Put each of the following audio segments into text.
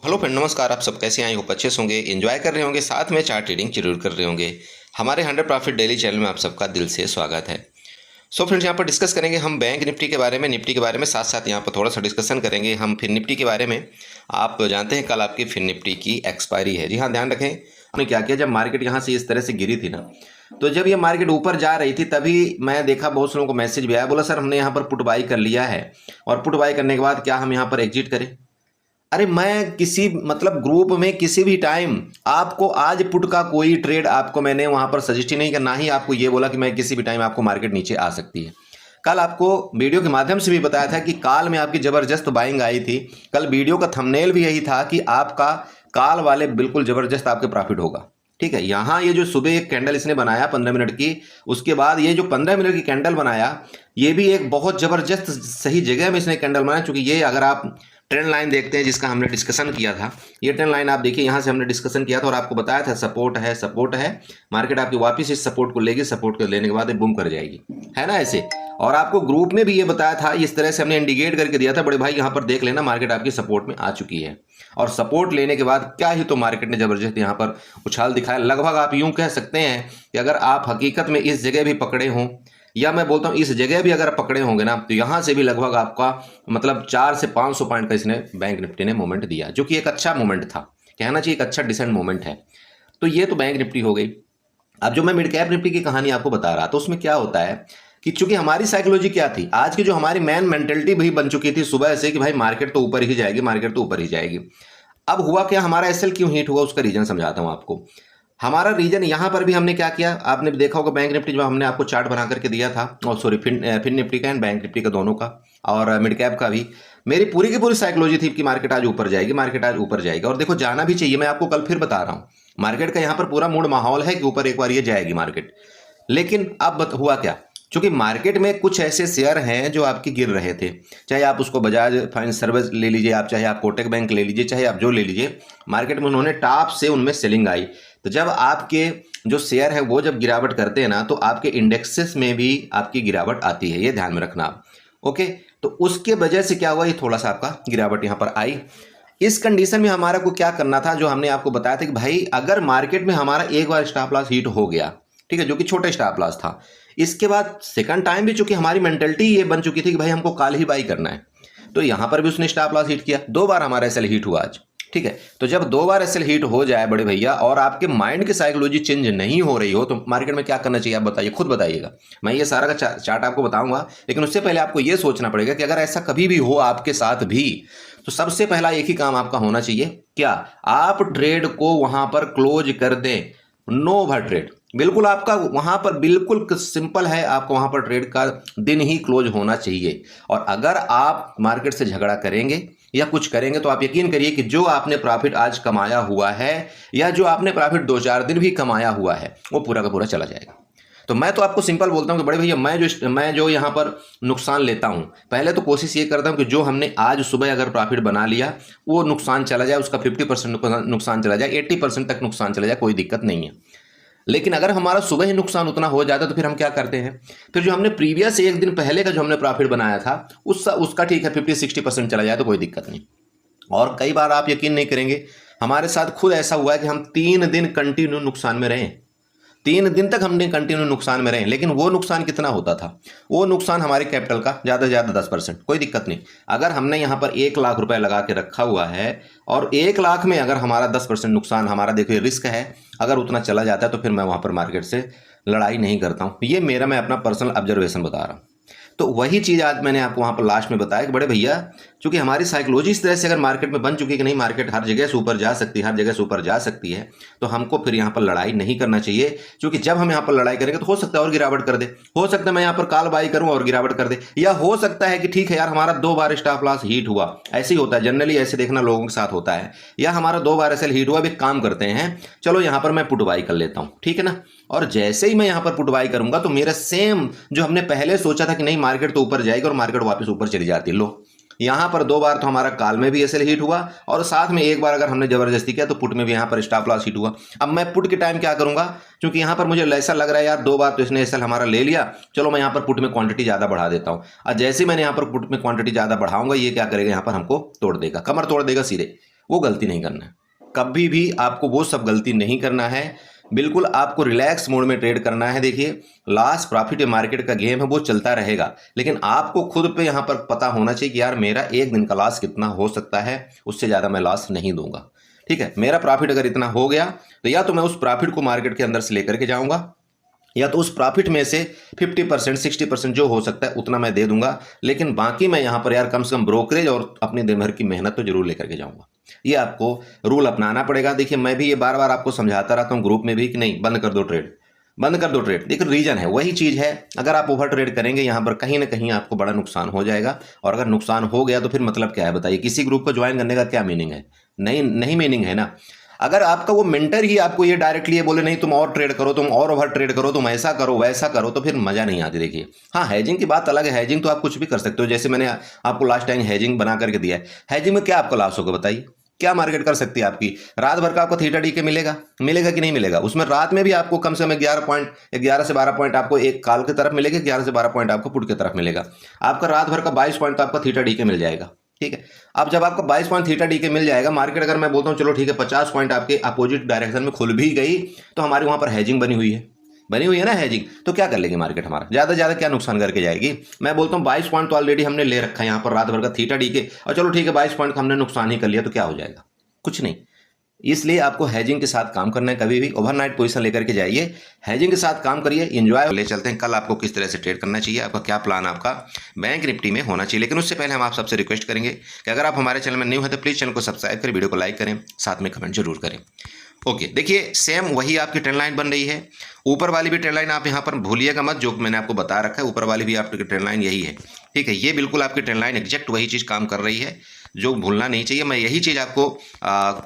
Hello friend, नमस्कार। आप सब कैसे आए हो? अच्छे से होंगे, एंजॉय कर रहे होंगे, साथ में चार्ट ट्रेडिंग जरूर कर रहे होंगे। हमारे 100 प्रॉफिट डेली चैनल में आप सबका दिल से स्वागत है। सो फ्रेंड्स, यहाँ पर डिस्कस करेंगे हम बैंक निफ्टी के बारे में, निफ्टी के बारे में, साथ साथ यहाँ पर थोड़ा सा डिस्कशन करेंगे हम फिर निफ्टी के बारे में। आप जानते हैं कल आपकी फिर निफ्टी की एक्सपायरी है। जी हाँ, ध्यान रखें। आपने क्या किया, जब मार्केट यहाँ से इस तरह से गिरी थी ना, तो जब ये मार्केट ऊपर जा रही थी तभी मैं देखा बहुत से लोगों को मैसेज भी आया, बोला सर हमने यहाँ पर पुट बाई कर लिया है और पुट बाई करने के बाद क्या हम यहाँ पर एग्जिट करें। अरे मैं किसी ग्रुप में किसी भी टाइम आपको आज पुट का कोई ट्रेड आपको मैंने वहां पर सजेस्ट ही नहीं करना ही आपको ये बोला कि मैं किसी भी टाइम आपको मार्केट नीचे आ सकती है। कल आपको वीडियो के माध्यम से भी बताया था कि काल में आपकी जबरदस्त बाइंग आई थी। कल वीडियो का थंबनेल भी यही था कि आपका काल वाले बिल्कुल जबरदस्त आपके प्रॉफिट होगा। ठीक है, यहाँ ये जो सुबह एक कैंडल इसने बनाया 15 मिनट की, उसके बाद ये जो 15 मिनट की कैंडल बनाया, ये भी एक बहुत जबरदस्त सही जगह में इसने कैंडल बनाया। क्योंकि ये अगर आप ट्रेंड लाइन देखते हैं जिसका हमने डिस्कशन किया था, ये ट्रेंड लाइन आप देखिए, यहाँ से हमने डिस्कशन किया था और आपको बताया था सपोर्ट है। मार्केट आपकी वापस इस सपोर्ट को लेगी, सपोर्ट को लेने के बाद बूम कर जाएगी, है ना ऐसे। और आपको ग्रुप में भी ये बताया था, इस तरह से हमने इंडिकेट करके दिया था, बड़े भाई यहाँ पर देख लेना मार्केट आपकी सपोर्ट में आ चुकी है। और सपोर्ट लेने के बाद क्या ही तो मार्केट ने जबरदस्त यहाँ पर उछाल दिखाया। लगभग आप यूं कह सकते हैं कि अगर आप हकीकत में इस जगह भी पकड़े हों, या मैं बोलता हूं इस जगह भी अगर पकड़े होंगे ना, तो यहां से भी लगभग आपका 4 से 500 पॉइंट का इसने बैंक निफ्टी ने मोमेंट दिया, जो कि एक अच्छा मोमेंट था, कहना चाहिए एक अच्छा डिसेंट मोमेंट है। तो ये तो बैंक निफ्टी हो गई। अब जो मैं मिड कैप निफ्टी की कहानी आपको बता रहा था, तो उसमें क्या होता है कि चूंकि हमारी साइकोलॉजी क्या थी, आज की जो हमारी मैन मेंटेलिटी भी बन चुकी थी सुबह से कि भाई मार्केट तो ऊपर ही जाएगी, मार्केट तो ऊपर ही जाएगी। अब हुआ क्या, हमारा एसएल क्यों हिट हुआ, उसका रीजन समझाता हूं आपको। हमारा रीजन यहाँ पर भी हमने क्या किया, आपने देखा होगा बैंक निफ्टी जो हमने आपको चार्ट बना करके दिया था, और सॉरी फिन निफ्टी का एंड बैंक निफ्टी का दोनों का और मिड कैप का भी, मेरी पूरी की पूरी साइकोलॉजी थी कि मार्केट आज ऊपर जाएगी, मार्केट आज ऊपर जाएगी। और देखो जाना भी चाहिए, मैं आपको कल फिर बता रहा हूँ, मार्केट का यहाँ पर पूरा मूड माहौल है कि ऊपर एक बार ये जाएगी मार्केट। लेकिन अब हुआ क्या, क्योंकि मार्केट में कुछ ऐसे शेयर हैं जो आपके गिर रहे थे, चाहे आप उसको बजाज फाइनेंस सर्विस ले लीजिए, आप चाहे आप कोटक बैंक ले लीजिए, चाहे आप जो ले लीजिए, मार्केट में उन्होंने टॉप से उनमें सेलिंग आई। तो जब आपके जो शेयर है वो जब गिरावट करते हैं ना, तो आपके इंडेक्सेस में भी आपकी गिरावट आती है, ये ध्यान में रखना आप। ओके, तो उसके वजह से क्या हुआ, ये थोड़ा सा आपका गिरावट यहाँ पर आई। इस कंडीशन में हमारा को क्या करना था, जो हमने आपको बताया था कि भाई अगर मार्केट में हमारा एक बार स्टॉप लॉस हिट हो गया, ठीक है, जो कि छोटा स्टॉप लॉस था, इसके बाद सेकंड टाइम भी चूंकि हमारी मेंटेलिटी ये बन चुकी थी कि भाई हमको कल ही बाई करना है, तो यहां पर भी उसने स्टॉप लॉस हिट किया। 2 बार हमारा एसएल हिट हुआ आज। ठीक है, तो जब 2 बार एसएल हिट हो जाए बड़े भैया, और आपके माइंड की साइकोलॉजी चेंज नहीं हो रही हो, तो मार्केट में क्या करना चाहिए आप बताइए, खुद बताइएगा। मैं ये सारा का चार्ट आपको बताऊंगा, लेकिन उससे पहले आपको ये सोचना पड़ेगा कि अगर ऐसा कभी भी हो आपके साथ भी, तो सबसे पहला एक ही काम आपका होना चाहिए, क्या, आप ट्रेड को वहां पर क्लोज कर दें। नो ओवर ट्रेड, बिल्कुल आपका वहां पर बिल्कुल सिंपल है, आपको वहां पर ट्रेड का दिन ही क्लोज होना चाहिए। और अगर आप मार्केट से झगड़ा करेंगे या कुछ करेंगे, तो आप यकीन करिए कि जो आपने प्रॉफिट आज कमाया हुआ है, या जो आपने प्रॉफिट 2-4 दिन भी कमाया हुआ है, वो पूरा का पूरा चला जाएगा। तो मैं तो आपको सिंपल बोलता हूं कि बड़े भैया, मैं जो यहाँ पर नुकसान लेता हूं, पहले तो कोशिश ये करता हूं कि जो हमने आज सुबह अगर प्रॉफिट बना लिया, वो नुकसान चला जाए, उसका 50% नुकसान चला जाए, 80% तक नुकसान चला जाए, कोई दिक्कत नहीं है। लेकिन अगर हमारा सुबह ही नुकसान उतना हो जाता, तो फिर हम क्या करते हैं, फिर जो हमने प्रीवियस एक दिन पहले का जो हमने प्रॉफिट बनाया था, उसका ठीक है 50-60% चला जाए तो कोई दिक्कत नहीं। और कई बार आप यकीन नहीं करेंगे, हमारे साथ खुद ऐसा हुआ है कि हम 3 दिन कंटिन्यू नुकसान में रहे, 3 दिन तक हमने कंटिन्यू नुकसान में रहे। लेकिन वो नुकसान कितना होता था, वो नुकसान हमारे कैपिटल का ज़्यादा से ज़्यादा 10%, कोई दिक्कत नहीं। अगर हमने यहाँ पर 1 लाख रुपए लगा के रखा हुआ है, और 1 लाख में अगर हमारा 10% नुकसान, हमारा देखिए रिस्क है, अगर उतना चला जाता है, तो फिर मैं वहाँ पर मार्केट से लड़ाई नहीं करता हूँ। ये मैं अपना पर्सनल ऑब्जर्वेशन बता रहा हूँ। तो वही चीज़ आज मैंने आपको वहाँ पर लास्ट में बताया कि बड़े भैया, चूंकि हमारी साइकोलॉजी इस तरह से अगर मार्केट में बन चुकी है कि नहीं, मार्केट हर जगह से ऊपर जा सकती है, हर जगह से ऊपर जा सकती है, तो हमको फिर यहाँ पर लड़ाई नहीं करना चाहिए। क्योंकि जब हम यहाँ पर लड़ाई करेंगे तो हो सकता है और गिरावट कर दे, हो सकता है मैं यहाँ पर काल बाई करूँ और गिरावट कर दे, या हो सकता है कि ठीक है यार हमारा 2 बार स्टॉप लॉस हिट हुआ, ऐसे ही होता है जनरली, ऐसे देखना लोगों के साथ होता है, या हमारा 2 बार एसएल हिट हुआ, भी काम करते हैं, चलो यहाँ पर मैं पुट बाई कर लेता हूँ, ठीक है ना। और जैसे ही मैं यहाँ पर पुट बाई करूंगा, तो मेरा सेम जो हमने पहले सोचा था कि नहीं मार्केट तो ऊपर जाएगी, और मार्केट वापस ऊपर चली जाती है। लो, यहाँ पर 2 बार तो हमारा काल में भी एसएल हिट हुआ, और साथ में एक बार अगर हमने जबरदस्ती किया तो पुट में भी यहाँ पर स्टॉप लॉस हिट हुआ। अब मैं पुट के टाइम क्या करूंगा, क्योंकि यहाँ पर मुझे ऐसा लग रहा है यार 2 बार तो इसने एसएल हमारा ले लिया, चलो मैं यहाँ पर पुट में क्वांटिटी ज्यादा बढ़ा देता हूँ। और जैसे मैंने यहाँ पर पुट में क्वांटिटी ज्यादा बढ़ाऊंगा, ये क्या करेगा, यहाँ पर हमको तोड़ देगा, कमर तोड़ देगा सीधे। वो गलती नहीं करना है। कभी भी आपको वो सब गलती नहीं करना है। बिल्कुल आपको रिलैक्स मोड में ट्रेड करना है। देखिए, लॉस प्रॉफिट मार्केट का गेम है, वो चलता रहेगा, लेकिन आपको खुद पे यहाँ पर पता होना चाहिए कि यार मेरा एक दिन का लॉस कितना हो सकता है, उससे ज़्यादा मैं लॉस नहीं दूंगा। ठीक है, मेरा प्रॉफिट अगर इतना हो गया तो या तो मैं उस प्रॉफिट को मार्केट के अंदर से लेकर के जाऊंगा, या तो उस प्रॉफिट में से 50% 60% जो हो सकता है उतना मैं दे दूंगा, लेकिन बाकी मैं यहाँ पर यार कम से कम ब्रोकरेज और अपनी दिन भर की मेहनत तो जरूर लेकर के जाऊंगा। ये आपको रूल अपनाना पड़ेगा। देखिए, मैं भी ये बार बार आपको समझाता रहता हूँ ग्रुप में भी कि नहीं, बंद कर दो ट्रेड, बंद कर दो ट्रेड। देखो, रीजन है वही चीज है, अगर आप ओवर ट्रेड करेंगे यहाँ पर कहीं ना कहीं आपको बड़ा नुकसान हो जाएगा, और अगर नुकसान हो गया तो फिर मतलब क्या है बताइए, किसी ग्रुप को ज्वाइन करने का क्या मीनिंग है? नहीं, नहीं मीनिंग है ना। अगर आपका वो मेंटर ही आपको ये डायरेक्टली ये बोले नहीं तुम और ट्रेड करो, तुम और ओवर ट्रेड करो, तुम ऐसा करो वैसा करो, तो फिर मजा नहीं आती। देखिए, हाँ, हैजिंग की बात अलग है, हैजिंग तो आप कुछ भी कर सकते हो, जैसे मैंने आपको लास्ट टाइम हैजिंग बना करके दिया है। हैजिंग में क्या आपका लॉस होगा बताइए? क्या मार्केट कर सकती है आपकी? रात भर का आपको थीटा डी के मिलेगा, मिलेगा कि नहीं मिलेगा? उसमें रात में भी आपको कम से कम 11 से 12 पॉइंट आपको एक कॉल की तरफ मिलेगा, 11 से 12 पॉइंट आपको पुट की तरफ मिलेगा। आपका रात भर का 22 पॉइंट तो आपका थीटा डी के मिल जाएगा। ठीक है, अब जब आपको 22 पॉइंट थीटा डी के मिल जाएगा, मार्केट अगर मैं बोलता हूँ चलो ठीक है 50 पॉइंट आपके अपोजिट डायरेक्शन में खुल भी गई, तो हमारे वहां पर हैजिंग बनी हुई है ना हैजिंग, तो क्या कर लेगी मार्केट? हमारा ज्यादा ज्यादा क्या नुकसान करके जाएगी? मैं बोलता हूँ 22 पॉइंट तो ऑलरेडी हमने ले रखा है यहाँ पर रात भर का थीटा डी के, और चलो ठीक है 22 पॉइंट का हमने नुकसान ही कर लिया, तो क्या हो जाएगा? कुछ नहीं। इसलिए आपको हैजिंग के साथ काम करना है, कभी भी ओवरनाइट पोजीशन लेकर के जाइए, हैजिंग के साथ काम करिए, एंजॉय। ले चलते हैं कल आपको किस तरह से ट्रेड करना चाहिए, आपका क्या प्लान आपका बैंक निफ्टी में होना चाहिए। लेकिन उससे पहले हम आप सबसे रिक्वेस्ट करेंगे कि अगर आप हमारे चैनल में न्यू है तो प्लीज़ चैनल को सब्सक्राइब करें, वीडियो को लाइक करें, साथ में कमेंट जरूर करें। ओके, देखिए सेम वही आपकी ट्रेंड लाइन बन रही है, ऊपर वाली भी ट्रेंड लाइन आप यहाँ पर भूलिएगा मत, जो मैंने आपको बता रखा है ऊपर वाली भी आपकी ट्रेंड लाइन यही है। ठीक है, ये बिल्कुल आपकी ट्रेंड लाइन एग्जैक्ट वही चीज़ काम कर रही है, जो भूलना नहीं चाहिए। मैं यही चीज़ आपको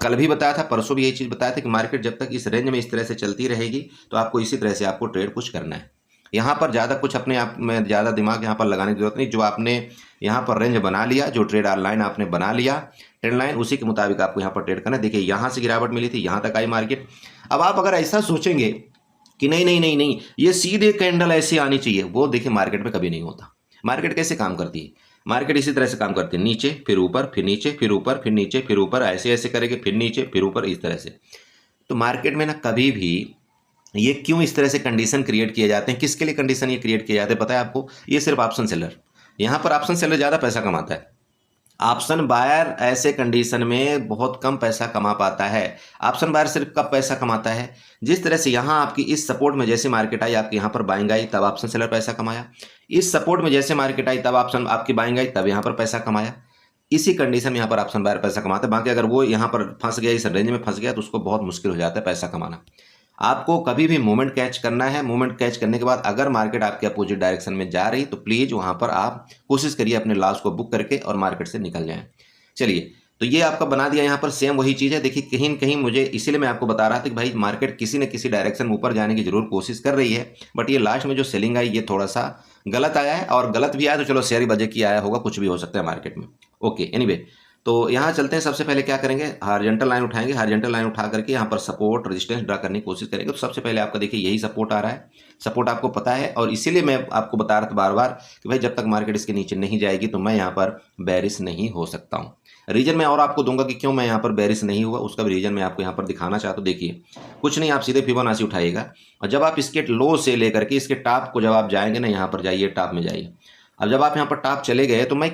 कल भी बताया था, परसों भी यही चीज़ बताया था कि मार्केट जब तक इस रेंज में इस तरह से चलती रहेगी तो आपको इसी तरह से आपको ट्रेड कुछ करना है। यहाँ पर ज़्यादा कुछ अपने आप में ज़्यादा दिमाग यहाँ पर लगाने की जरूरत नहीं। जो आपने यहाँ पर रेंज बना लिया, जो ट्रेड लाइन आपने बना लिया, ट्रेंड लाइन, उसी के मुताबिक आपको यहाँ पर ट्रेड करना है। देखिए, यहाँ से गिरावट मिली थी, यहाँ तक आई मार्केट। अब आप अगर ऐसा सोचेंगे कि नहीं नहीं नहीं नहीं ये सीधे कैंडल ऐसे आनी चाहिए, वो देखिए मार्केट में कभी नहीं होता। मार्केट कैसे काम करती है? मार्केट इसी तरह से काम करती है, नीचे फिर ऊपर, फिर नीचे फिर ऊपर, फिर नीचे फिर ऊपर, ऐसे ऐसे करेंगे, फिर नीचे फिर ऊपर, इस तरह से। तो मार्केट में ना कभी भी ये क्यों इस तरह से कंडीशन क्रिएट किए जाते हैं, किसके लिए कंडीशन ये क्रिएट किए जाते हैं पता है आपको? ये सिर्फ ऑप्शन सेलर, यहाँ पर ऑप्शन सेलर ज़्यादा पैसा कमाता है। ऑप्शन बायर ऐसे कंडीशन में बहुत कम पैसा कमा पाता है। ऑप्शन बायर सिर्फ कब पैसा कमाता है? जिस तरह से यहाँ आपकी इस सपोर्ट में जैसे मार्केट आई, आपके यहाँ पर बाइंग आई, तब ऑप्शन सेलर पैसा कमाया। इस सपोर्ट में जैसे मार्केट आई, तब ऑप्शन आपकी बाइंग आई, तब यहाँ पर पैसा कमाया। इसी कंडीशन में यहाँ पर ऑप्शन बायर पैसा कमाता है। बाकी अगर वो यहाँ पर फंस गया, इस रेंज में फंस गया, तो उसको बहुत मुश्किल हो जाता है पैसा कमाना। आपको कभी भी मोमेंट कैच करना है। मोमेंट कैच करने के बाद अगर मार्केट आपके अपोजिट डायरेक्शन में जा रही तो प्लीज वहां पर आप कोशिश करिए अपने लॉस को बुक करके और मार्केट से निकल जाएं। चलिए, तो ये आपका बना दिया। यहाँ पर सेम वही चीज़ है। देखिए, कहीं न कहीं मुझे इसीलिए मैं आपको बता रहा था कि भाई मार्केट किसी न किसी डायरेक्शन में ऊपर जाने की जरूर कोशिश कर रही है, बट ये लास्ट में जो सेलिंग आई ये थोड़ा सा गलत आया है, और गलत भी आया तो चलो शेयर बजे की आया होगा, कुछ भी हो सकता है मार्केट में। ओके, एनीवे, तो यहाँ चलते हैं। सबसे पहले क्या करेंगे, हॉरिजॉन्टल लाइन उठाएंगे। हॉरिजॉन्टल लाइन उठा करके यहाँ पर सपोर्ट रेजिस्टेंस ड्रा करने की कोशिश करेंगे। तो सबसे पहले आपका देखिए यही सपोर्ट आ रहा है, सपोर्ट आपको पता है, और इसीलिए मैं आपको बता रहा था बार बार कि भाई जब तक मार्केट इसके नीचे नहीं जाएगी तो मैं यहाँ पर बेरिश नहीं हो सकता हूँ। रीजन मैं और आपको दूंगा कि क्यों मैं यहाँ पर बेरिश नहीं हुआ, उसका भी रीजन मैं आपको यहाँ पर दिखाना चाहता हूँ। देखिए, कुछ नहीं, आप सीधे फिबोनाची उठाइएगा, और जब आप इसके लो से लेकर के इसके टॉप को जब आप जाएंगे ना, यहाँ पर जाइए, टॉप में जाइए। अब जब आप यहाँ पर टॉप चले गए तो मैं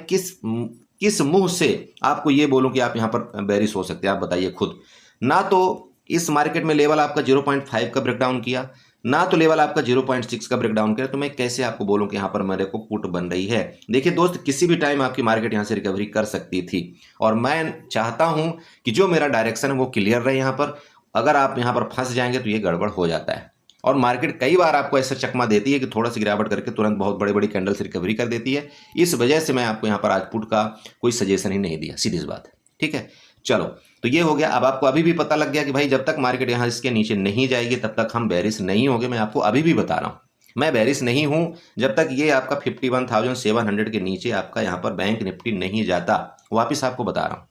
किस मुंह से आपको ये बोलूं कि आप यहाँ पर बेरिश हो सकते हैं? आप बताइए खुद। ना तो इस मार्केट में लेवल आपका 0.5 का ब्रेकडाउन किया, ना तो लेवल आपका 0.6 का ब्रेकडाउन किया, तो मैं कैसे आपको बोलूं कि यहाँ पर मेरे को पुट बन रही है? देखिए दोस्त, किसी भी टाइम आपकी मार्केट यहाँ से रिकवरी कर सकती थी, और मैं चाहता हूं कि जो मेरा डायरेक्शन है वो क्लियर रहे यहाँ पर। अगर आप यहाँ पर फंस जाएंगे तो ये गड़बड़ हो जाता है, और मार्केट कई बार आपको ऐसा चकमा देती है कि थोड़ा सी गिरावट करके तुरंत बहुत बड़ी बड़ी कैंडल से रिकवरी कर देती है। इस वजह से मैं आपको यहाँ पर आज पुट का कोई सजेशन ही नहीं दिया, सीधी सी बात है। ठीक है, चलो, तो ये हो गया। अब आपको अभी भी पता लग गया कि भाई जब तक मार्केट यहाँ इसके नीचे नहीं जाएगी तब तक हम बेरिश नहीं होंगे। मैं आपको अभी भी बता रहा हूँ, मैं बेरिश नहीं हूँ जब तक ये आपका 51,700 के नीचे आपका यहाँ पर बैंक निफ्टी नहीं जाता। वापिस आपको बता रहा हूँ,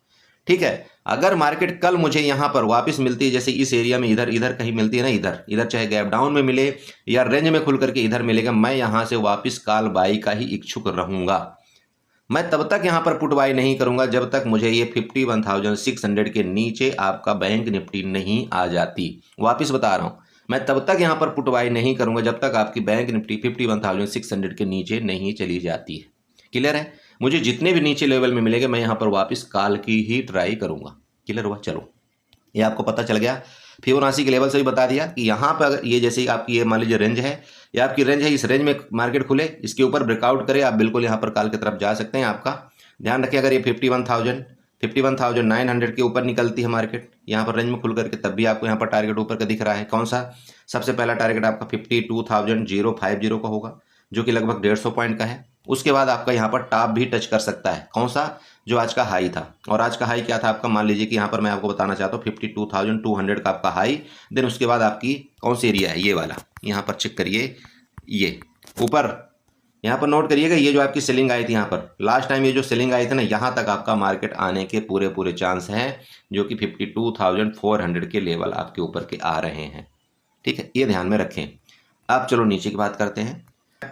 ठीक है। अगर मार्केट कल मुझे यहाँ पर वापस मिलती है, जैसे इस एरिया में इधर इधर कहीं मिलती है ना, इधर इधर चाहे गैप डाउन में मिले या रेंज में खुल करके इधर मिलेगा, मैं यहाँ से वापस कॉल बाई का ही इच्छुक रहूंगा। मैं तब तक यहाँ पर पुट बाई नहीं करूँगा जब तक मुझे ये 51,600 के नीचे आपका बैंक निफ्टी नहीं आ जाती। वापस बता रहा हूँ, मैं तब तक यहाँ पर पुट बाई नहीं करूँगा जब तक आपकी बैंक निफ्टी 51,600 के नीचे नहीं चली जाती है। क्लियर है? मुझे जितने भी नीचे लेवल में मिलेंगे मैं यहाँ पर वापस काल की ही ट्राई करूँगा। क्लियर हुआ? चलो, ये आपको पता चल गया। फिबोनाची के लेवल से भी बता दिया कि यहाँ पर अगर ये जैसे आपकी ये मान लीजिए रेंज है, या आपकी रेंज है, इस रेंज में मार्केट खुले, इसके ऊपर ब्रेकआउट करे, आप बिल्कुल यहाँ पर काल की तरफ जा सकते हैं। आपका ध्यान रखिए, अगर ये 51,900 के ऊपर निकलती है मार्केट यहाँ पर रेंज में खुल करके, तब भी आपको यहाँ पर टारगेट ऊपर का दिख रहा है। कौन सा? सबसे पहला टारगेट आपका 52,050 का होगा, जो कि लगभग 150 पॉइंट का है। उसके बाद आपका यहाँ पर टॉप भी टच कर सकता है। कौन सा? जो आज का हाई था। और आज का हाई क्या था आपका? मान लीजिए कि यहाँ पर मैं आपको बताना चाहता हूँ 52,200 का आपका हाई। देन उसके बाद आपकी कौन सी एरिया है? ये वाला, यहाँ पर चेक करिए, ये ऊपर यहाँ पर नोट करिएगा, ये जो आपकी सेलिंग आई थी यहाँ पर लास्ट टाइम, ये जो सेलिंग आई थी ना, यहाँ तक आपका मार्केट आने के पूरे चांस हैं, जो कि 52,400 के लेवल आपके ऊपर के आ रहे हैं। ठीक है, ये ध्यान में रखें। अब चलो नीचे की बात करते हैं।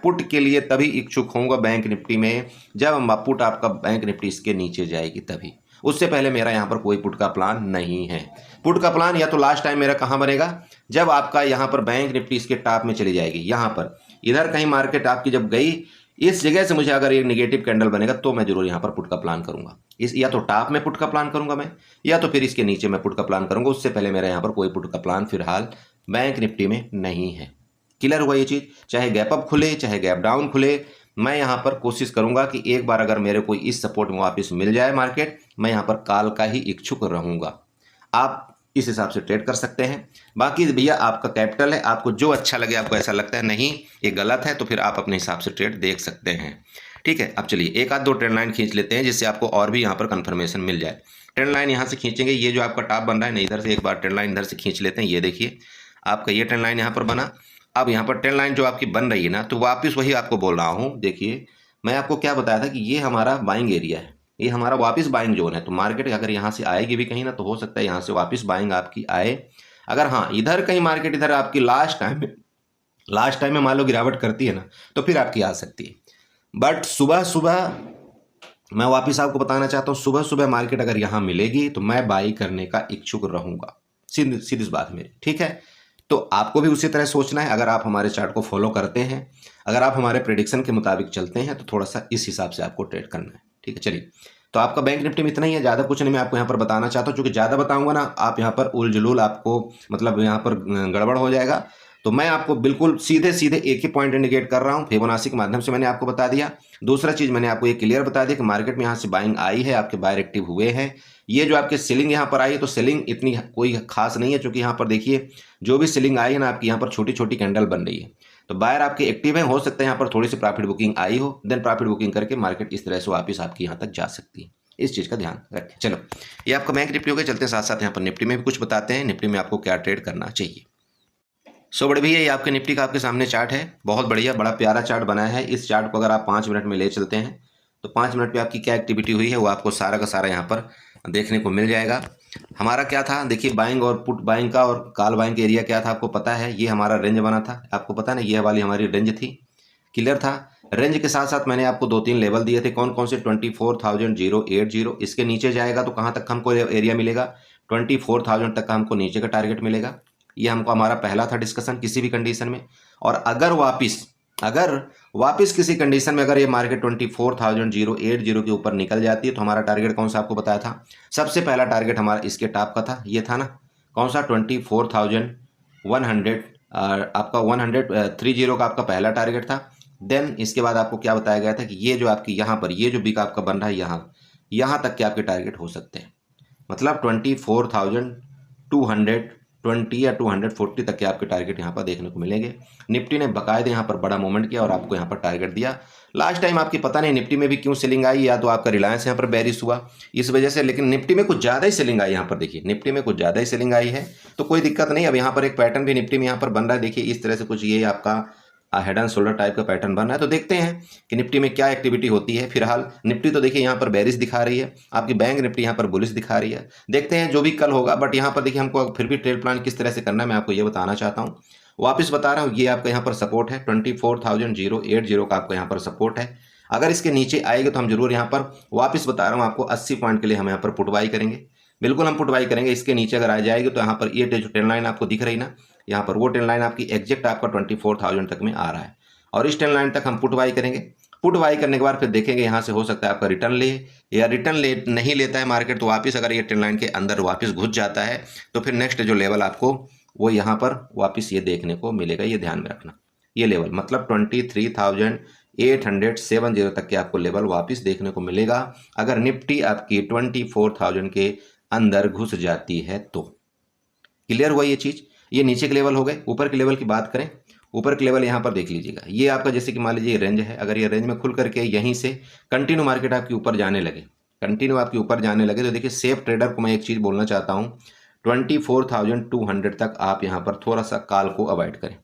पुट के लिए तभी इच्छुक होऊंगा बैंक निफ्टी में जब पुट आपका बैंक निफ्टी इसके नीचे जाएगी, तभी। उससे पहले मेरा यहाँ पर कोई पुट का प्लान नहीं है। पुट का प्लान या तो लास्ट टाइम मेरा कहाँ बनेगा? जब आपका यहाँ पर बैंक निफ्टी इसके टॉप में चली जाएगी, यहाँ पर इधर कहीं मार्केट आपकी जब गई, इस जगह से मुझे अगर एक नेगेटिव कैंडल बनेगा तो मैं जरूर यहाँ पर पुट का प्लान करूंगा। इस या तो टॉप में पुट का प्लान करूंगा मैं, या तो फिर इसके नीचे मैं पुट का प्लान करूंगा। उससे पहले मेरा यहाँ पर कोई पुट का प्लान फिलहाल बैंक निफ्टी में नहीं है। क्लियर हुआ ये चीज़? चाहे गैप अप खुले, चाहे गैप डाउन खुले, मैं यहाँ पर कोशिश करूंगा कि एक बार अगर मेरे को इस सपोर्ट में वापस मिल जाए मार्केट, मैं यहाँ पर काल का ही इच्छुक रहूंगा। आप इस हिसाब से ट्रेड कर सकते हैं। बाकी भैया आपका कैपिटल है, आपको जो अच्छा लगे, आपको ऐसा लगता है नहीं ये गलत है, तो फिर आप अपने हिसाब से ट्रेड देख सकते हैं। ठीक है, अब चलिए एक आध दो ट्रेंड लाइन खींच लेते हैं जिससे आपको और भी यहाँ पर कंफर्मेशन मिल जाए। ट्रेंड लाइन यहाँ से खींचेंगे, ये जो आपका टॉप बन रहा है ना, इधर से एक बार ट्रेंड लाइन इधर से खींच लेते हैं। ये देखिए आपका ये ट्रेंड लाइन यहाँ पर बना। अब यहाँ पर ट्रेंड लाइन जो आपकी बन रही है ना, तो वापस वही आपको बोल रहा हूँ। देखिए मैं आपको क्या बताया था कि ये हमारा बाइंग एरिया है, ये हमारा वापस बाइंग जोन है। तो मार्केट अगर यहाँ से आएगी भी कहीं ना, तो हो सकता है यहाँ से वापस बाइंग आपकी आए। अगर हाँ इधर कहीं मार्केट इधर आपकी लास्ट टाइम में मान लो गिरावट करती है ना, तो फिर आपकी आ सकती है। बट सुबह मैं वापस आपको बताना चाहता हूँ, सुबह मार्केट अगर यहाँ मिलेगी तो मैं बाई करने का इच्छुक रहूँगा। सीधी बात मेरी। ठीक है, तो आपको भी उसी तरह सोचना है। अगर आप हमारे चार्ट को फॉलो करते हैं, अगर आप हमारे प्रेडिक्शन के मुताबिक चलते हैं, तो थोड़ा सा इस हिसाब से आपको ट्रेड करना है। ठीक है, चलिए तो आपका बैंक निफ्टी में इतना ही है, ज़्यादा कुछ नहीं मैं आपको यहाँ पर बताना चाहता हूँ। क्योंकि ज़्यादा बताऊंगा ना, आप यहाँ पर उलझुल आपको मतलब यहाँ पर गड़बड़ हो जाएगा। तो मैं आपको बिल्कुल सीधे एक ही पॉइंट इंडिकेट कर रहा हूँ। फिबोनाची के माध्यम से मैंने आपको बता दिया। दूसरा चीज़ मैंने आपको ये क्लियर बता दिया कि मार्केट में यहाँ से बाइंग आई है, आपके बायर एक्टिव हुए हैं। ये जो आपके सेलिंग यहाँ पर आई है, तो सेलिंग इतनी कोई खास नहीं है, क्योंकि यहाँ पर देखिए जो भी सेलिंग आई है ना, आपकी यहाँ पर छोटी कैंडल बन रही है। तो बायर आपके एक्टिव है, हो सकता है यहाँ पर थोड़ी सी प्रॉफिट बुकिंग आई हो, देन प्रॉफिट बुकिंग करके मार्केट इस तरह से वापस आपकी यहाँ तक जा सकती है। इस चीज़ का ध्यान रखें। चलो ये आपका बैंक निफ्टी हो गया। चलते साथ साथ यहाँ पर निफ्टी में भी कुछ बताते हैं, निफ्टी में आपको क्या ट्रेड करना चाहिए। बड़े भैया ये आपके निफ्टी का आपके सामने चार्ट है, बहुत बढ़िया बड़ा प्यारा चार्ट बनाया है। इस चार्ट को अगर आप 5 मिनट में ले चलते हैं, तो 5 मिनट पे आपकी क्या एक्टिविटी हुई है वो आपको सारा का सारा यहाँ पर देखने को मिल जाएगा। हमारा क्या था, देखिए बाइंग और पुट बाइंग का और कॉल बाइंग का एरिया क्या था आपको पता है। ये हमारा रेंज बना था, आपको पता है ना, ये वाली हमारी रेंज थी। क्लियर था? रेंज के साथ साथ मैंने आपको 2-3 लेवल दिए थे। कौन कौन से? 24,080। इसके नीचे जाएगा तो कहाँ तक हमको एरिया मिलेगा? 24,000 तक का हमको नीचे का टारगेट मिलेगा। ये हमको हमारा पहला था डिस्कशन किसी भी कंडीशन में। और अगर वापस किसी कंडीशन में अगर ये मार्केट 24,080 के ऊपर निकल जाती है, तो हमारा टारगेट कौन सा आपको बताया था? सबसे पहला टारगेट हमारा इसके टॉप का था, ये था ना, कौन सा? 24,100 आपका 130 का आपका पहला टारगेट था। देन इसके बाद आपको क्या बताया गया था कि ये जो आपकी यहाँ पर ये जो बिग आपका बन रहा है यहाँ तक के आपके टारगेट हो सकते हैं। मतलब 24,220 या 240 तक के आपके टारगेट यहाँ पर देखने को मिलेंगे। निफ्टी ने बाकायदे यहाँ पर बड़ा मूवमेंट किया और आपको यहाँ पर टारगेट दिया। लास्ट टाइम आपकी पता नहीं निफ्टी में भी क्यों सेलिंग आई, या तो आपका रिलायंस यहाँ पर बेरिश हुआ इस वजह से, लेकिन निफ्टी में कुछ ज़्यादा ही सेलिंग आई। यहाँ पर देखिए निफ्टी में कुछ ज़्यादा ही सेलिंग आई है, तो कोई दिक्कत नहीं। अब यहाँ पर एक पैटर्न भी निफ्टी में यहाँ पर बन रहा है। देखिए इस तरह से कुछ ये आपका हेड एंड शोल्डर टाइप का पैटर्न बन रहा है। तो देखते हैं कि निफ्टी में क्या एक्टिविटी होती है। फिलहाल निफ्टी तो देखिए यहाँ पर बेरिश दिखा रही है, आपकी बैंक निफ्टी यहाँ पर बुलिश दिखा रही है। देखते हैं जो भी कल होगा। बट यहाँ पर देखिए हमको फिर भी ट्रेड प्लान किस तरह से करना है मैं आपको ये बताना चाहता हूँ। वापस बता रहा हूँ, ये आपका यहाँ पर सपोर्ट है 24,080 का आपका यहाँ पर सपोर्ट है। अगर इसके नीचे आएगी तो हम जरूर यहाँ पर वापस बता रहा हूँ आपको 80 पॉइंट के लिए हम यहाँ पर पुट बाई करेंगे। बिल्कुल हम पुट बाई करेंगे। इसके नीचे अगर आ जाएगी तो यहाँ पर ये जो ट्रेंड लाइन आपको दिख रही ना, यहाँ पर वो ट्रेंड लाइन आपकी एग्जैक्ट आपका 24,000 तक में आ रहा है और इस ट्रेंड लाइन तक हम पुट बाई करेंगे। पुट बाई करने के बाद फिर देखेंगे यहाँ से हो सकता है आपका रिटर्न ले या रिटर्न ले नहीं लेता है मार्केट, तो वापस अगर ये ट्रेंड लाइन के अंदर वापस घुस जाता है तो फिर नेक्स्ट जो लेवल आपको वो यहाँ पर वापस ये देखने को मिलेगा। ये ध्यान में रखना, ये लेवल मतलब 23,870 तक के आपको लेवल वापस देखने को मिलेगा अगर निफ्टी आपकी 24,000 के अंदर घुस जाती है तो। क्लियर हुआ ये चीज़। ये नीचे के लेवल हो गए। ऊपर के लेवल की बात करें, ऊपर के लेवल यहाँ पर देख लीजिएगा। ये आपका जैसे कि मान लीजिए ये रेंज है, अगर ये रेंज में खुल करके यहीं से कंटिन्यू मार्केट आपके ऊपर जाने लगे, कंटिन्यू आपके ऊपर जाने लगे तो देखिए सेफ ट्रेडर को मैं एक चीज़ बोलना चाहता हूँ, 24,200 तक आप यहाँ पर थोड़ा सा कॉल को अवॉइड करें।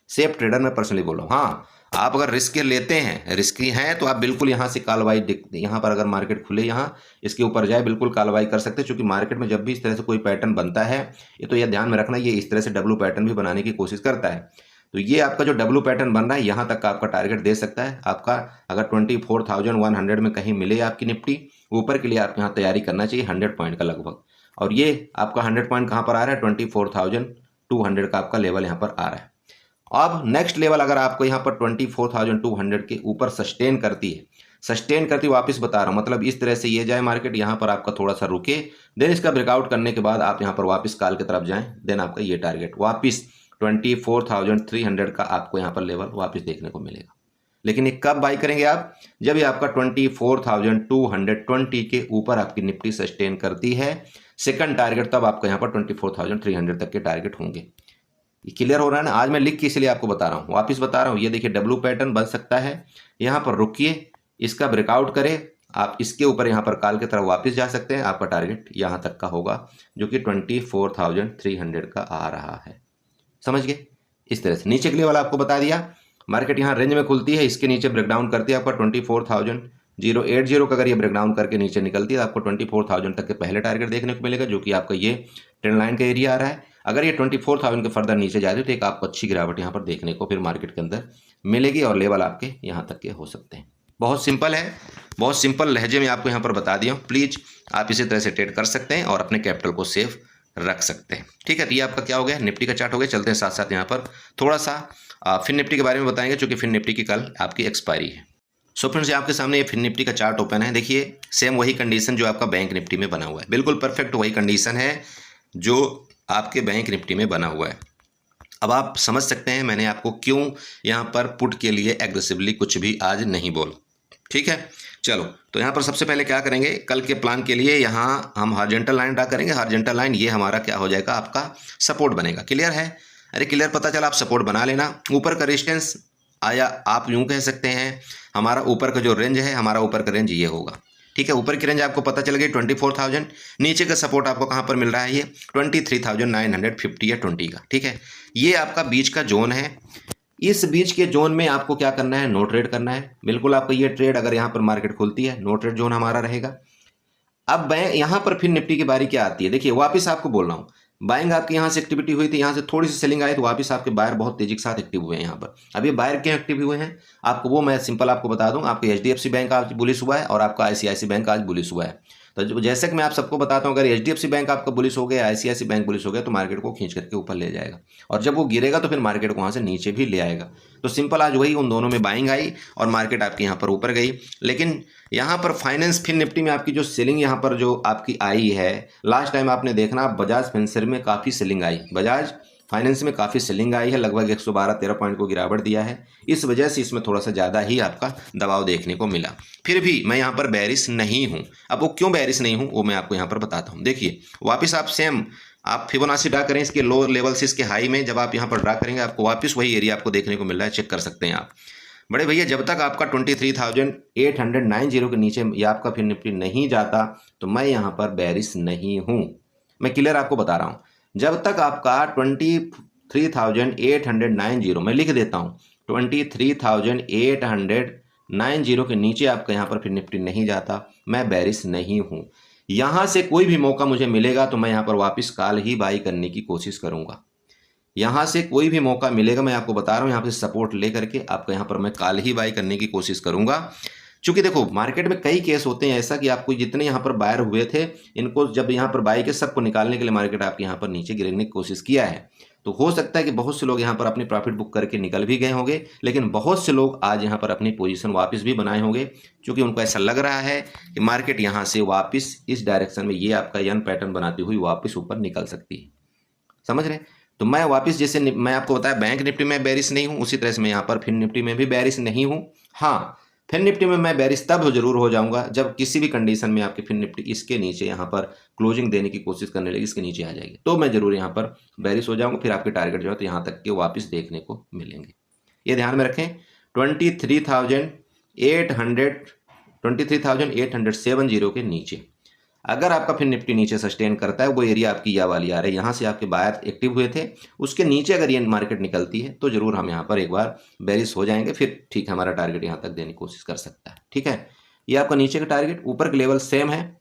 सेफ ट्रेडर मैं पर्सनली बोल रहा हूँ। हाँ, आप अगर रिस्क लेते हैं, रिस्की हैं, तो आप बिल्कुल यहाँ से कालवाई यहाँ पर अगर मार्केट खुले यहाँ इसके ऊपर जाए बिल्कुल कालवाई कर सकते हैं, क्योंकि मार्केट में जब भी इस तरह से कोई पैटर्न बनता है ये तो यह ध्यान में रखना, ये इस तरह से डब्लू पैटर्न भी बनाने की कोशिश करता है। तो ये आपका जो डब्लू पैटर्न बन रहा है यहाँ तक का आपका टारगेट दे सकता है। आपका अगर 24,100 में कहीं मिले आपकी निफ्टी ऊपर के लिए आप यहाँ तैयारी करना चाहिए 100 पॉइंट का लगभग। और ये आपका 100 पॉइंट कहाँ पर आ रहा है, 24,200 का आपका लेवल यहाँ पर आ रहा है। अब नेक्स्ट लेवल अगर आपको यहाँ पर 24,200 के ऊपर सस्टेन करती है, वापस बता रहा हूँ, मतलब इस तरह से ये जाए मार्केट यहाँ पर आपका थोड़ा सा रुके, देन इसका ब्रेकआउट करने के बाद आप यहाँ पर वापस कॉल की तरफ जाएं, देन आपका ये टारगेट वापस 24,300 का आपको यहाँ पर लेवल वापस देखने को मिलेगा। लेकिन ये कब बाई करेंगे आप, जब ये आपका 24,220 के ऊपर आपकी निफ्टी सस्टेन करती है सेकंड टारगेट, तब आपका यहाँ पर 24,300 तक के टारगेट होंगे। ये क्लियर हो रहा है ना। आज मैं लिख के इसलिए आपको बता रहा हूँ, वापस बता रहा हूँ। ये देखिए डब्लू पैटर्न बन सकता है, यहाँ पर रुकिए, इसका ब्रेकआउट करें, आप इसके ऊपर यहाँ पर कॉल की तरफ वापस जा सकते हैं। आपका टारगेट यहाँ तक का होगा जो कि 24,300 का आ रहा है। समझ गए। इस तरह से नीचे के लेवल आपको बता दिया, मार्केट यहाँ रेंज में खुलती है, इसके नीचे ब्रेकडाउन करती है आपका 24,080 का। अगर ये ब्रेकडाउन करके नीचे निकलती है आपको 24,000 तक के पहले टारगेट देखने को मिलेगा, जो कि आपका ये ट्रेंड लाइन का एरिया आ रहा है। अगर ये 24,000 के फर्दर नीचे जाती है तो एक आपको अच्छी गिरावट यहाँ पर देखने को फिर मार्केट के अंदर मिलेगी और लेवल आपके यहाँ तक के हो सकते हैं। बहुत सिंपल है, बहुत सिंपल लहजे में आपको यहाँ पर बता दिया हूँ। प्लीज़ आप इसी तरह से ट्रेड कर सकते हैं और अपने कैपिटल को सेफ रख सकते हैं। ठीक है, तो ये आपका क्या हो गया, निफ्टी का चार्ट हो गया। चलते हैं साथ साथ यहाँ पर थोड़ा सा फिन निफ्टी के बारे में बताएंगे, क्योंकि फिन निफ्टी की कल आपकी एक्सपायरी है। सो फ्रेंड्स, आपके सामने ये फिन निफ्टी का चार्ट ओपन है। देखिए सेम वही कंडीशन जो आपका बैंक निफ्टी में बना हुआ है, बिल्कुल परफेक्ट वही कंडीशन है जो आपके बैंक निफ्टी में बना हुआ है। अब आप समझ सकते हैं मैंने आपको क्यों यहाँ पर पुट के लिए एग्रेसिवली कुछ भी आज नहीं बोला। ठीक है, चलो तो यहाँ पर सबसे पहले क्या करेंगे, कल के प्लान के लिए यहाँ हम हॉरिजॉन्टल लाइन ड्रा करेंगे। हॉरिजॉन्टल लाइन ये हमारा क्या हो जाएगा, आपका सपोर्ट बनेगा। क्लियर है, अरे क्लियर, पता चला, आप सपोर्ट बना लेना। ऊपर का रेजिस्टेंस आया, आप यूँ कह सकते हैं हमारा ऊपर का जो रेंज है, हमारा ऊपर का रेंज ये होगा। ठीक है, ऊपर की रेंज आपको पता चल गई 24,000, नीचे का सपोर्ट आपको कहाँ पर मिल रहा है, ये 23,950 या 20 का। ठीक है, ये आपका बीच का जोन है। इस बीच के जोन में आपको क्या करना है, नो ट्रेड करना है। बिल्कुल आपको ये ट्रेड अगर यहाँ पर मार्केट खुलती है, नो ट्रेड जोन हमारा रहेगा। अब यहाँ पर फिर निफ्टी की बारी क्या आती है, देखिए वापस आपको बोल रहा हूँ, बाइंग आपकी यहाँ से एक्टिविटी हुई थी, यहाँ से थोड़ी सी सेलिंग आई तो वापस आपके बायर बहुत तेजी के साथ एक्टिव हुए हैं यहाँ पर। अब ये बायर क्यों एक्टिव हुए हैं आपको वो मैं सिंपल आपको बता दूं। आपका HDFC बैंक आज बुलिश हुआ है और आपका ICICI बैंक आज बुलिश हुआ है। तो जैसे कि मैं आप सबको बताता हूँ, अगर HDFC बैंक आपका बुलिश हो गया, ICICI बैंक बुलिश हो गया, तो मार्केट को खींच करके ऊपर ले जाएगा और जब वो गिरेगा तो फिर मार्केट को वहाँ से नीचे भी ले आएगा। तो सिंपल आज वही उन दोनों में बाइंग आई और मार्केट आपकी यहाँ पर ऊपर गई। लेकिन यहाँ पर फाइनेंस फिन निफ्टी में आपकी जो सेलिंग यहाँ पर जो आपकी आई है, लास्ट टाइम आपने देखना बजाज फिनसर्व में काफ़ी सेलिंग आई, बजाज फाइनेंस में काफ़ी सेलिंग आई है, लगभग 112-13 पॉइंट को गिरावट दिया है। इस वजह से इसमें थोड़ा सा ज़्यादा ही आपका दबाव देखने को मिला। फिर भी मैं यहाँ पर बेरिश नहीं हूँ। अब वो क्यों बेरिश नहीं हूँ वो मैं आपको यहाँ पर बताता हूँ। देखिए वापस आप सेम आप फिबोनाची ड्रा करें इसके लो लेवल से इसके हाई में, जब आप यहाँ पर ड्रा करेंगे आपको वापस वही एरिया आपको देखने को मिल रहा है, चेक कर सकते हैं आप। बड़े भैया जब तक आपका 23,890 के नीचे या आपका फिर निफ्टी नहीं जाता तो मैं यहाँ पर बेरिश नहीं हूँ। मैं क्लियर आपको बता रहा हूँ, जब तक आपका 23,890 मैं लिख देता हूँ 23,890 के नीचे आपका यहाँ पर फिर निफ्टी नहीं जाता, मैं बेरिश नहीं हूँ। यहाँ से कोई भी मौका मुझे मिलेगा तो मैं यहाँ पर वापस कॉल ही बाई करने की कोशिश करूँगा। यहाँ से कोई भी मौका मिलेगा, मैं आपको बता रहा हूँ, यहाँ पे सपोर्ट ले करके आपका यहाँ पर मैं कॉल ही बाई करने की कोशिश करूँगा। चूंकि देखो मार्केट में कई केस होते हैं ऐसा कि आपको जितने यहाँ पर बायर हुए थे इनको जब यहाँ पर बाई के सबको निकालने के लिए मार्केट आपके यहाँ पर नीचे गिरने की कोशिश किया है। तो हो सकता है कि बहुत से लोग यहाँ पर अपनी प्रॉफिट बुक करके निकल भी गए होंगे, लेकिन बहुत से लोग आज यहाँ पर अपनी पोजीशन वापस भी बनाए होंगे, क्योंकि उनको ऐसा लग रहा है कि मार्केट यहाँ से वापस इस डायरेक्शन में ये आपका यन पैटर्न बनाती हुई वापस ऊपर निकल सकती है। समझ रहे? तो मैं वापस जैसे मैं आपको बताया बैंक निफ्टी में बेरिश नहीं हूँ, उसी तरह से मैं यहाँ पर फिन निफ्टी में भी बेरिश नहीं हूँ। हाँ, फिन निफ्टी में मैं बेरिश तब जरूर हो जाऊंगा जब किसी भी कंडीशन में आपकी फिन निफ्टी इसके नीचे यहाँ पर क्लोजिंग देने की कोशिश करने लगी, इसके नीचे आ जाएगी, तो मैं जरूर यहाँ पर बेरिश हो जाऊंगा। फिर आपके टारगेट जो है तो यहाँ तक के वापस देखने को मिलेंगे। ये ध्यान में रखें। 23,870 के नीचे अगर आपका फिर निफ्टी नीचे सस्टेन करता है, वो एरिया आपकी या वाली आ रही है, यहाँ से आपके बायर एक्टिव हुए थे, उसके नीचे अगर ये मार्केट निकलती है तो जरूर हम यहाँ पर एक बार बेरिश हो जाएंगे। फिर ठीक है, हमारा टारगेट यहाँ तक देने की कोशिश कर सकता है। ठीक है, ये आपका नीचे का टारगेट, ऊपर का लेवल सेम है।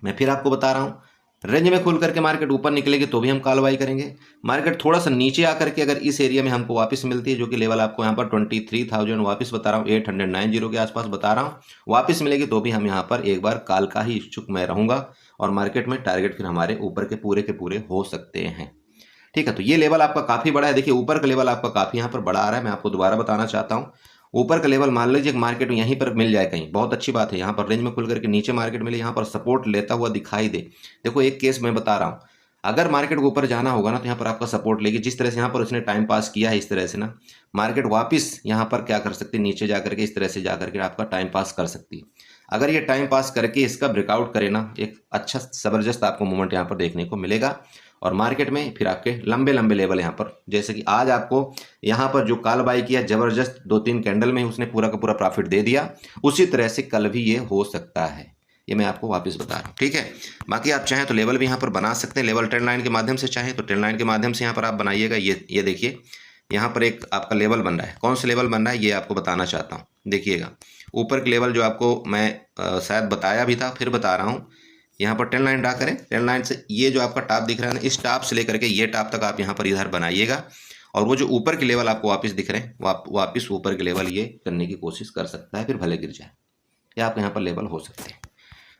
मैं फिर आपको बता रहा हूँ, रेंज में खुल करके मार्केट ऊपर निकलेगी तो भी हम कॉल बाई करेंगे। मार्केट थोड़ा सा नीचे आकर के अगर इस एरिया में हमको वापस मिलती है, जो कि लेवल आपको यहाँ पर 23,000 वापस बता रहा हूँ 890 के आसपास बता रहा हूँ, वापस मिलेगी तो भी हम यहाँ पर एक बार कॉल का ही इच्छुक मैं रहूँगा और मार्केट में टारगेट फिर हमारे ऊपर के पूरे हो सकते हैं। ठीक है, तो ये लेवल आपका काफ़ी बड़ा है। देखिए ऊपर का लेवल आपका काफ़ी यहाँ पर बड़ा आ रहा है। मैं आपको दोबारा बताना चाहता हूँ, ऊपर का लेवल मान लीजिए मार्केट में यहीं पर मिल जाए कहीं, बहुत अच्छी बात है। यहाँ पर रेंज में खुल करके नीचे मार्केट मिले, यहाँ पर सपोर्ट लेता हुआ दिखाई दे। देखो एक केस मैं बता रहा हूँ, अगर मार्केट को ऊपर जाना होगा ना तो यहाँ पर आपका सपोर्ट लेगी। जिस तरह से यहाँ पर उसने टाइम पास किया है, इस तरह से ना मार्केट वापस यहाँ पर क्या कर सकती है, नीचे जा करके इस तरह से जा करके आपका टाइम पास कर सकती है। अगर ये टाइम पास करके इसका ब्रेकआउट करे ना, एक अच्छा ज़बरदस्त आपको मूवमेंट यहाँ पर देखने को मिलेगा और मार्केट में फिर आपके लंबे लंबे लेवल यहाँ पर, जैसे कि आज आपको यहाँ पर जो कॉल बाई किया जबरदस्त 2-3 कैंडल में उसने पूरा का पूरा प्रॉफिट दे दिया, उसी तरह से कल भी ये हो सकता है। ये मैं आपको वापस बता रहा हूँ। ठीक है, बाकी आप चाहें तो लेवल भी यहाँ पर बना सकते हैं, लेवल ट्रेंड लाइन के माध्यम से चाहें तो ट्रेंड लाइन के माध्यम से यहाँ पर आप बनाइएगा। ये देखिए यहाँ पर एक आपका लेवल बन रहा है। कौन सा लेवल बन रहा है ये आपको बताना चाहता हूँ। देखिएगा ऊपर के लेवल जो आपको मैं शायद बताया भी था, फिर बता रहा हूँ। यहाँ पर ट्रेंड लाइन ड्रा करें, ट्रेंड लाइन से ये जो आपका टॉप दिख रहा है ना, इस टॉप से लेकर के ये टॉप तक आप यहाँ पर इधर बनाइएगा और वो जो ऊपर के लेवल आपको वापस दिख रहे हैं, वापस ऊपर के लेवल ये करने की कोशिश कर सकता है, फिर भले गिर जाए। या आप यहाँ पर लेवल हो सकते हैं।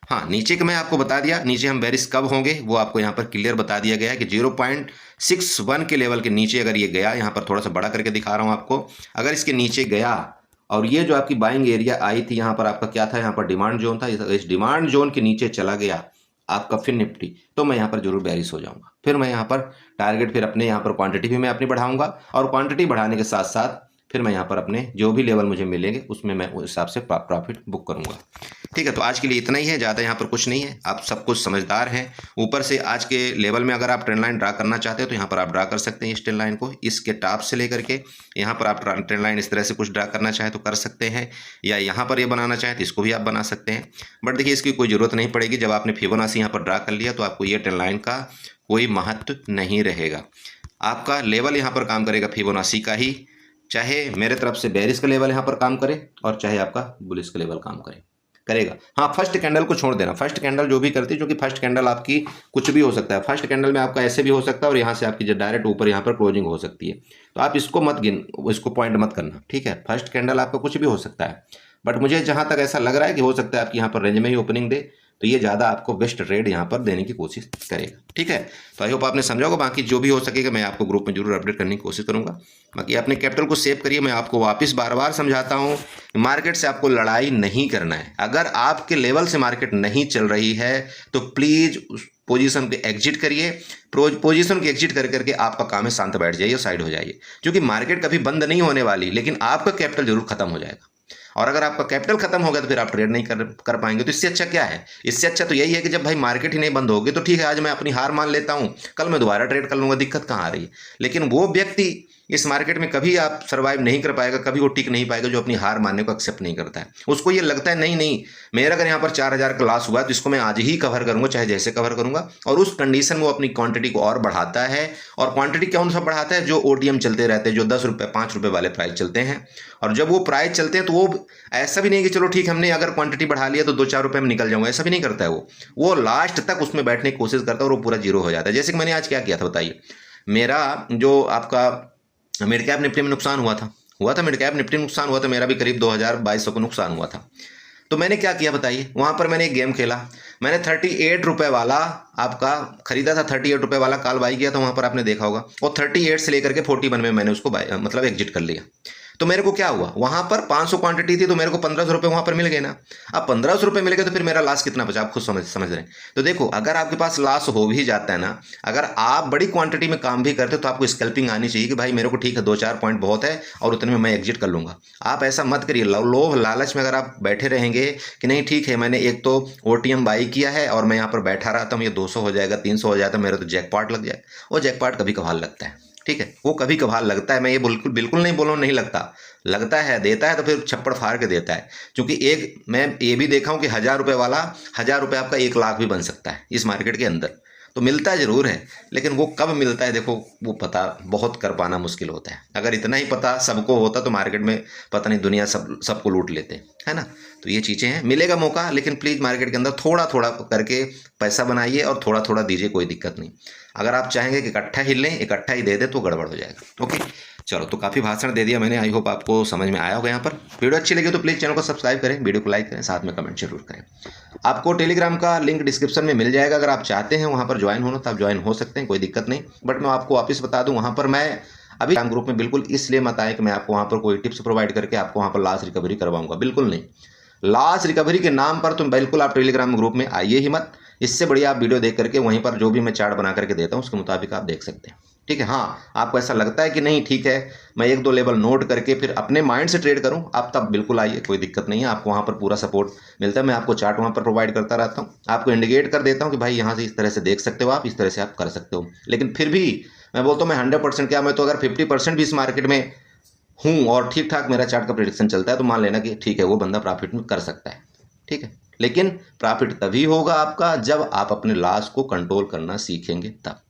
हाँ, नीचे का मैं आपको बता दिया, नीचे हम बेरिश कब होंगे वो आपको यहाँ पर क्लियर बता दिया गया है कि 0.61 के लेवल के नीचे अगर ये गया, यहाँ पर थोड़ा सा बड़ा करके दिखा रहा हूँ आपको, अगर इसके नीचे गया और ये जो आपकी बाइंग एरिया आई थी, यहाँ पर आपका क्या था, यहाँ पर डिमांड जोन था, इस डिमांड जोन के नीचे चला गया आपका फिर निफ्टी, तो मैं यहाँ पर जरूर बेरिश हो जाऊंगा। फिर मैं यहाँ पर टारगेट फिर अपने यहाँ पर क्वांटिटी भी मैं अपनी बढ़ाऊंगा और क्वांटिटी बढ़ाने के साथ साथ फिर मैं यहाँ पर अपने जो भी लेवल मुझे मिलेंगे उसमें मैं उस हिसाब से प्रॉफिट बुक करूंगा। ठीक है, तो आज के लिए इतना ही है, ज़्यादा यहाँ पर कुछ नहीं है। आप सब कुछ समझदार हैं। ऊपर से आज के लेवल में अगर आप ट्रेंड लाइन ड्रा करना चाहते हो तो यहाँ पर आप ड्रा कर सकते हैं इस ट्रेंड लाइन को, इसके टॉप से लेकर के यहाँ पर आप ट्रेंड लाइन इस तरह से कुछ ड्रा करना चाहें तो कर सकते हैं, या यहाँ पर ये बनाना चाहें तो इसको भी आप बना सकते हैं। बट देखिए इसकी कोई ज़रूरत नहीं पड़ेगी। जब आपने फिबोनाची यहाँ पर ड्रा कर लिया तो आपको ये ट्रेंड लाइन का कोई महत्व नहीं रहेगा। आपका लेवल यहाँ पर काम करेगा फिबोनाची का ही, चाहे मेरे तरफ से बेरिश का लेवल यहाँ पर काम करे और चाहे आपका बुलिश का लेवल काम करेगा। हाँ, फर्स्ट कैंडल को छोड़ देना। फर्स्ट कैंडल जो भी करती है, जो कि फर्स्ट कैंडल आपकी कुछ भी हो सकता है। फर्स्ट कैंडल में आपका ऐसे भी हो सकता है और यहाँ से आपकी जो डायरेक्ट ऊपर यहाँ पर क्लोजिंग हो सकती है, तो आप इसको इसको पॉइंट मत करना। ठीक है, फर्स्ट कैंडल आपका कुछ भी हो सकता है, बट मुझे जहाँ तक ऐसा लग रहा है कि हो सकता है आपकी यहाँ पर रेंज में ही ओपनिंग दे, तो ये ज़्यादा आपको बेस्ट ट्रेड यहाँ पर देने की कोशिश करेगा। ठीक है, तो आई होप आपने समझा होगा। बाकी जो भी हो सकेगा मैं आपको ग्रुप में जरूर अपडेट करने की कोशिश करूँगा। बाकी अपने कैपिटल को सेव करिए। मैं आपको वापस बार बार समझाता हूँ, मार्केट से आपको लड़ाई नहीं करना है। अगर आपके लेवल से मार्केट नहीं चल रही है तो प्लीज़ उस पोजीशन के एग्जिट करिए। पोजीशन के एग्जिट कर करके आपका काम है शांत बैठ जाइए और साइड हो जाइए, क्योंकि मार्केट कभी बंद नहीं होने वाली, लेकिन आपका कैपिटल जरूर खत्म हो जाएगा। और अगर आपका कैपिटल खत्म हो गया तो फिर आप ट्रेड नहीं कर पाएंगे। तो इससे अच्छा क्या है? इससे अच्छा तो यही है कि जब भाई मार्केट ही नहीं बंद होगी तो ठीक है, आज मैं अपनी हार मान लेता हूँ, कल मैं दोबारा ट्रेड कर लूँगा, दिक्कत कहाँ आ रही है। लेकिन वो व्यक्ति इस मार्केट में कभी आप सर्वाइव नहीं कर पाएगा, कभी वो टिक नहीं पाएगा जो अपनी हार मानने को एक्सेप्ट नहीं करता है। उसको ये लगता है नहीं मेरा अगर यहाँ पर 4000 का लॉस हुआ तो इसको मैं आज ही कवर करूंगा, चाहे जैसे कवर करूंगा। और उस कंडीशन में वो अपनी क्वांटिटी को और बढ़ाता है। और क्वांटिटी कौन सा बढ़ाता है? जो ओटीएम चलते रहते हैं, जो 10 रुपये 5 रुपये वाले प्राइस चलते हैं। और जब वो प्राइस चलते हैं तो वो ऐसा भी नहीं कि चलो ठीक हमने अगर क्वांटिटी बढ़ा लिया तो 2-4 रुपये में निकल जाऊंगा, ऐसा भी नहीं करता है वो लास्ट तक उसमें बैठने की कोशिश करता है और वो पूरा जीरो हो जाता है। जैसे कि मैंने आज क्या किया था बताइए। मेरा जो आपका मिड कैप निफ्टी में नुकसान हुआ था मिड कैप निफ्टी में नुकसान हुआ था, मेरा भी करीब 2200 को नुकसान हुआ था। तो मैंने क्या किया बताइए, वहाँ पर मैंने एक गेम खेला, मैंने 38 रुपये वाला आपका खरीदा था, 38 रुपये वाला कॉल बाई किया था, वहाँ पर आपने देखा होगा, और 38 से लेकर के 41 में मैंने उसको मतलब एग्जिट कर लिया। तो मेरे को क्या हुआ, वहाँ पर 500 क्वांटिटी थी तो मेरे को 1500 रुपये वहाँ पर मिल गए ना। अब 1500 रुपये मिल गए तो फिर मेरा लॉस कितना बचा, आप खुद समझ रहे हैं। तो देखो, अगर आपके पास लॉस हो भी जाता है ना, अगर आप बड़ी क्वांटिटी में काम भी करते हो तो आपको स्कैल्पिंग आनी चाहिए कि भाई मेरे को ठीक है 2-4 पॉइंट बहुत है और उतने में मैं एग्जिट कर लूँगा। आप ऐसा मत करिए, लोभ लालच में अगर आप बैठे रहेंगे कि नहीं ठीक है मैंने एक तो OTM बाई किया है और मैं यहाँ पर बैठा रहता हूँ, ये 200 हो जाएगा 300 हो जाता है, मेरा तो जैकपॉट लग जाए। वो जैकपॉट कभी कभार लगता है, ठीक है, वो कभी कभार लगता है, मैं ये बिल्कुल नहीं बोल रहा हूँ नहीं लगता है, देता है तो फिर छप्पड़ फाड़ के देता है। क्योंकि एक मैं ये भी देखा हूँ कि 1000 रुपये वाला 1000 रुपये आपका 1 लाख भी बन सकता है इस मार्केट के अंदर। तो मिलता ज़रूर है, लेकिन वो कब मिलता है देखो, वो पता बहुत कर पाना मुश्किल होता है। अगर इतना ही पता सबको होता तो मार्केट में पता नहीं दुनिया सबको लूट लेते, है ना। तो ये चीज़ें हैं, मिलेगा मौका, लेकिन प्लीज़ मार्केट के अंदर थोड़ा थोड़ा करके पैसा बनाइए और थोड़ा थोड़ा दीजिए, कोई दिक्कत नहीं। अगर आप चाहेंगे कि इकट्ठा ही लें, इकट्ठा ही दे दे तो गड़बड़ हो जाएगा। ओके, चलो, तो काफ़ी भाषण दे दिया मैंने, आई होप आपको समझ में आया होगा। यहाँ पर वीडियो अच्छी लगी तो प्लीज़ चैनल को सब्सक्राइब करें, वीडियो को लाइक करें, साथ में कमेंट जरूर करें। आपको टेलीग्राम का लिंक डिस्क्रिप्शन में मिल जाएगा, अगर आप चाहते हैं वहाँ पर ज्वाइन होना तो आप ज्वाइन हो सकते हैं, कोई दिक्कत नहीं। बट मैं आपको वापस बता दूँ, वहाँ पर मैं अभी ग्रुप में बिल्कुल इसलिए मत आए कि मैं आपको वहाँ पर कोई टिप्स प्रोवाइड करके आपको वहाँ पर लॉस रिकवरी करवाऊंगा, बिल्कुल नहीं। लॉस रिकवरी के नाम पर तुम बिल्कुल आप टेलीग्राम ग्रुप में आइए ही मत। इससे बढ़िया आप वीडियो देख करके वहीं पर जो भी मैं चार्ट बना करके देता हूँ उसके मुताबिक आप देख सकते हैं, ठीक है। हाँ, आपको ऐसा लगता है कि नहीं ठीक है मैं 1-2 लेवल नोट करके फिर अपने माइंड से ट्रेड करूं, आप तब बिल्कुल आइए, कोई दिक्कत नहीं है। आपको वहां पर पूरा सपोर्ट मिलता है, मैं आपको चार्ट वहां पर प्रोवाइड करता रहता हूं, आपको इंडिकेट कर देता हूं कि भाई यहाँ से इस तरह से देख सकते हो आप, इस तरह से आप कर सकते हो। लेकिन फिर भी मैं बोलता हूँ मैं 100% क्या, मैं तो अगर 50% भी इस मार्केट में हूँ और ठीक ठाक मेरा चार्ट का प्रेडिक्शन चलता है तो मान लेना कि ठीक है वो बंदा प्रॉफिट में कर सकता है, ठीक है। लेकिन प्रॉफिट तभी होगा आपका जब आप अपने लॉस को कंट्रोल करना सीखेंगे तब।